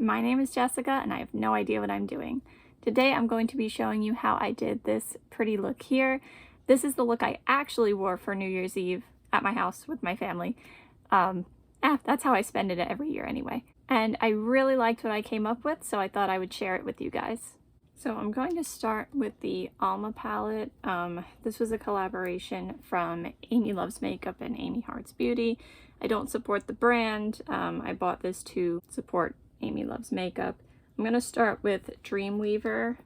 My name is Jessica and I have no idea what I'm doing. Today I'm going to be showing you how I did this pretty look here. This is the look I actually wore for New Year's Eve at my house with my family. That's how I spend it every year anyway. And I really liked what I came up with, so I thought I would share it with you guys. So I'm going to start with the Alma palette. This was a collaboration from Amy Loves Makeup and Amy Hearts Beauty. I don't support the brand. I bought this to support Amy Loves Makeup. I'm going to start with Dreamweaver,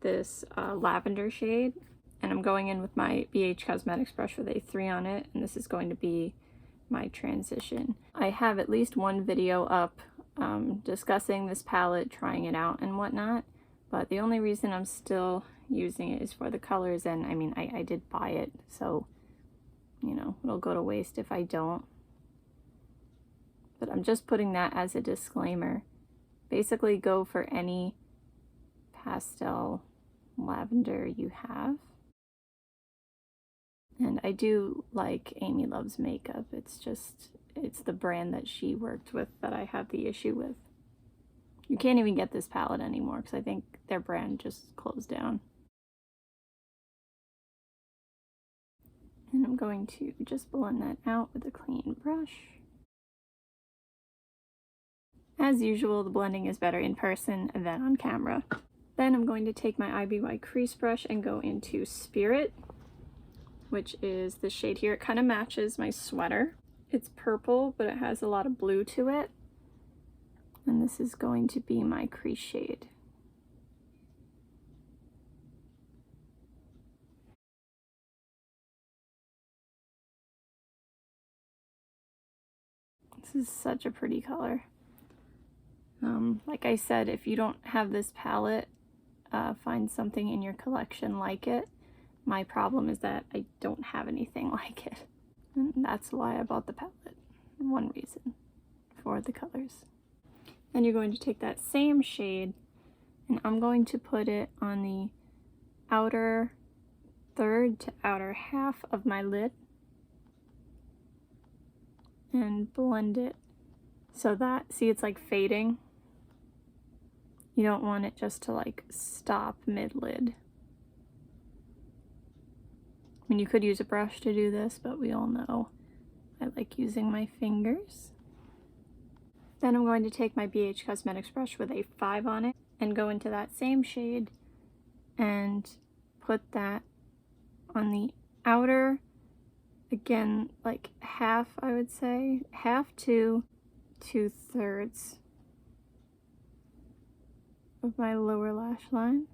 this lavender shade. And I'm going in with my BH Cosmetics brush with A3 on it. And this is going to be my transition. I have at least one video up discussing this palette, trying it out and whatnot. But the only reason I'm still using it is for the colors, and I mean, I did buy it, so, you know, it'll go to waste if I don't. But I'm just putting that as a disclaimer. Basically, go for any pastel lavender you have. And I do like Amy Loves Makeup. It's the brand that she worked with that I have the issue with. You can't even get this palette anymore because I think their brand just closed down. And I'm going to just blend that out with a clean brush. As usual, the blending is better in person than on camera. Then I'm going to take my IBY crease brush and go into Spirit, which is the shade here. It kind of matches my sweater. It's purple, but it has a lot of blue to it. And this is going to be my crease shade. This is such a pretty color. Like I said, if you don't have this palette, find something in your collection like it. My problem is that I don't have anything like it. And that's why I bought the palette. One reason for the colors. Then you're going to take that same shade and I'm going to put it on the outer third to outer half of my lid and blend it so that, see, it's like fading. You don't want it just to like stop mid-lid. I mean, you could use a brush to do this, but we all know I like using my fingers. Then I'm going to take my BH Cosmetics brush with a 5 on it and go into that same shade and put that on the outer, again, like half, I would say, half to 2/3 of my lower lash line.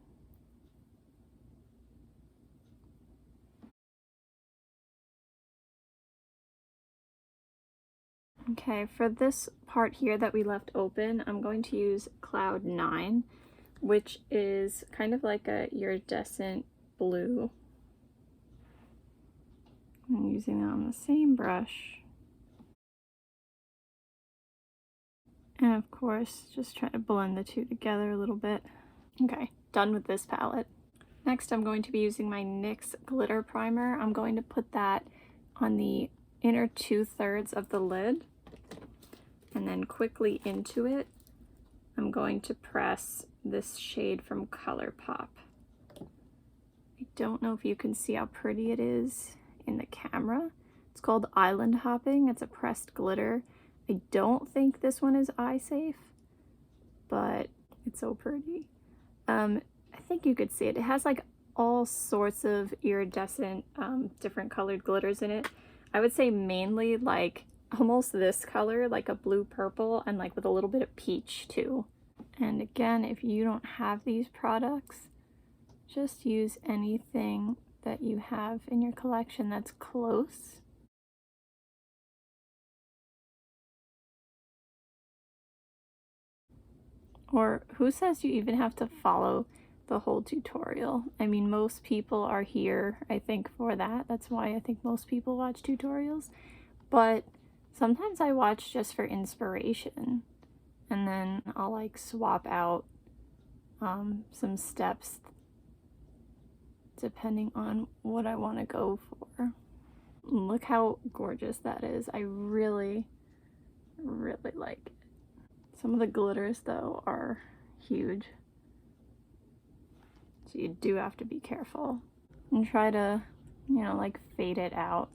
Okay, for this part here that we left open, I'm going to use Cloud 9, which is kind of like a iridescent blue. I'm using that on the same brush. And of course, just try to blend the two together a little bit. Okay, done with this palette. Next, I'm going to be using my NYX Glitter Primer. I'm going to put that on the inner 2/3 of the lid. And then quickly into it, I'm going to press this shade from Colourpop. I don't know if you can see how pretty it is in the camera. It's called Island Hopping. It's a pressed glitter. I don't think this one is eye safe, but it's so pretty. I think you could see it. It has like all sorts of iridescent, different colored glitters in it. I would say mainly like almost this color, like a blue purple, and like with a little bit of peach too. And again, if you don't have these products, just use anything that you have in your collection that's close. Or who says you even have to follow the whole tutorial? I mean, most people are here, I think, for that. That's why I think most people watch tutorials. But sometimes I watch just for inspiration, and then I'll like swap out some steps depending on what I want to go for. Look how gorgeous that is. I really, really like it. Some of the glitters though are huge, so you do have to be careful and try to, you know, like fade it out.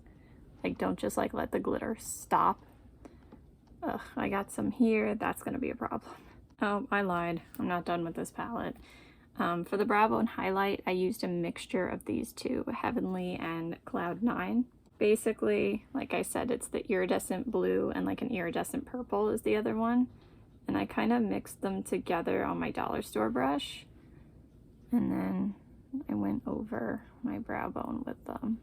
Like don't just like let the glitter stop. Ugh, I got some here. That's gonna be a problem. Oh, I lied. I'm not done with this palette. For the brow bone highlight, I used a mixture of these two, Heavenly and Cloud 9. Basically, like I said, it's the iridescent blue and like an iridescent purple is the other one. And I kind of mixed them together on my dollar store brush. And then I went over my brow bone with them.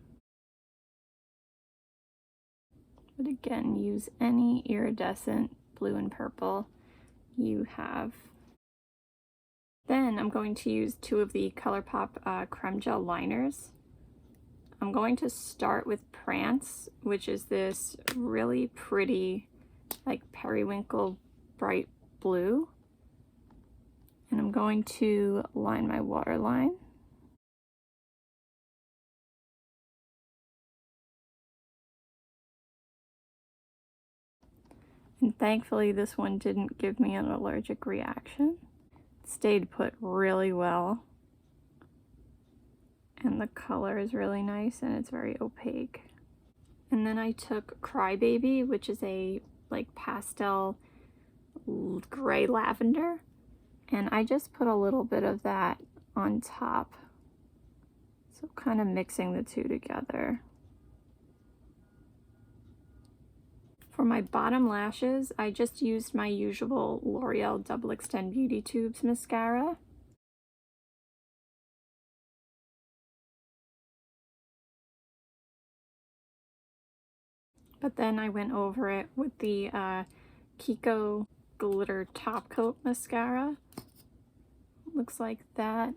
But again, use any iridescent blue and purple you have. Then I'm going to use two of the Colourpop Creme Gel liners. I'm going to start with Prance, which is this really pretty, like periwinkle bright blue. And I'm going to line my waterline. And thankfully this one didn't give me an allergic reaction. It stayed put really well. And the color is really nice and it's very opaque. And then I took Crybaby, which is a like pastel gray lavender, and I just put a little bit of that on top. So kind of mixing the two together. For my bottom lashes, I just used my usual L'Oreal Double Extend Beauty Tubes mascara. But then I went over it with the Kiko Glitter Top Coat Mascara. Looks like that.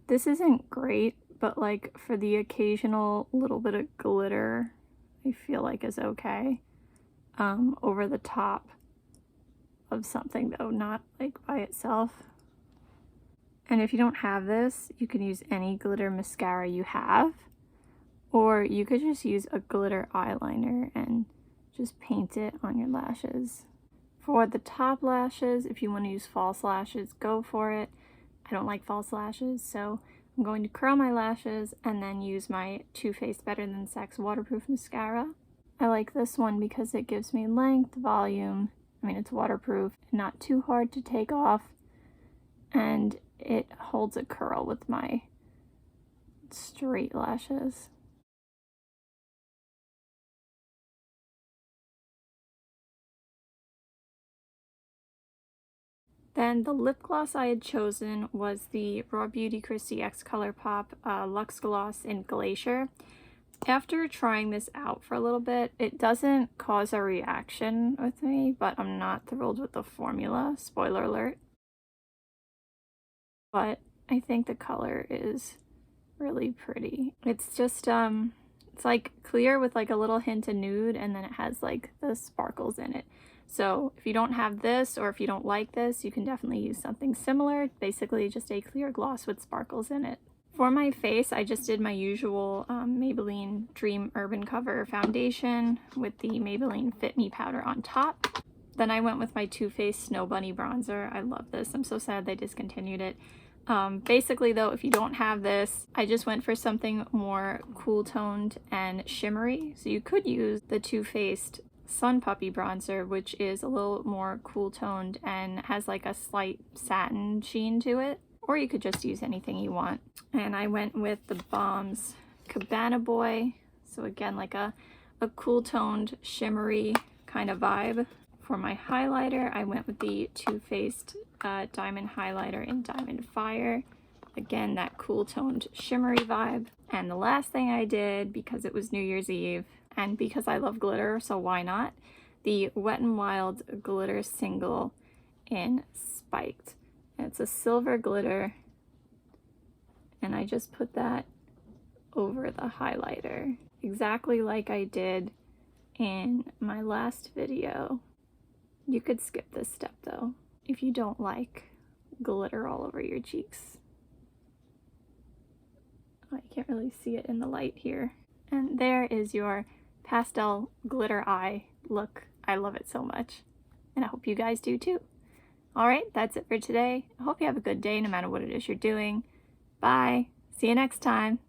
This isn't great, but like for the occasional little bit of glitter, I feel like is okay. Over the top of something though, not like by itself. And if you don't have this, you can use any glitter mascara you have, or you could just use a glitter eyeliner and just paint it on your lashes. For the top lashes, if you want to use false lashes, go for it. I don't like false lashes, so I'm going to curl my lashes and then use my Too Faced Better Than Sex waterproof mascara. I like this one because it gives me length, volume. I mean, it's waterproof, not too hard to take off, and it holds a curl with my straight lashes. Then the lip gloss I had chosen was the Raw Beauty Kristi X Colourpop Luxe Gloss in Glacier. After trying this out for a little bit, it doesn't cause a reaction with me, but I'm not thrilled with the formula, spoiler alert. But I think the color is really pretty. It's just, it's like clear with like a little hint of nude, and then it has like the sparkles in it. So if you don't have this, or if you don't like this, you can definitely use something similar. Basically just a clear gloss with sparkles in it. For my face, I just did my usual Maybelline Dream Urban Cover foundation with the Maybelline Fit Me powder on top. Then I went with my Too Faced Snow Bunny bronzer. I love this. I'm so sad they discontinued it. Basically though, if you don't have this, I just went for something more cool toned and shimmery. So you could use the Too Faced Sun Puppy bronzer, which is a little more cool toned and has like a slight satin sheen to it. Or you could just use anything you want. And I went with the Balm's Cabana Boy. So again, like a cool toned shimmery kind of vibe. For my highlighter, I went with the Too Faced Diamond Highlighter in Diamond Fire. Again, that cool toned shimmery vibe. And the last thing I did, because it was New Year's Eve, and because I love glitter, so why not? The Wet n Wild Glitter Single in Spiked. And it's a silver glitter, and I just put that over the highlighter, exactly like I did in my last video. You could skip this step though, if you don't like glitter all over your cheeks. Oh, I can't really see it in the light here. And there is your pastel glitter eye look. I love it so much, and I hope you guys do too. All right, that's it for today. I hope you have a good day no matter what it is you're doing. Bye. See you next time.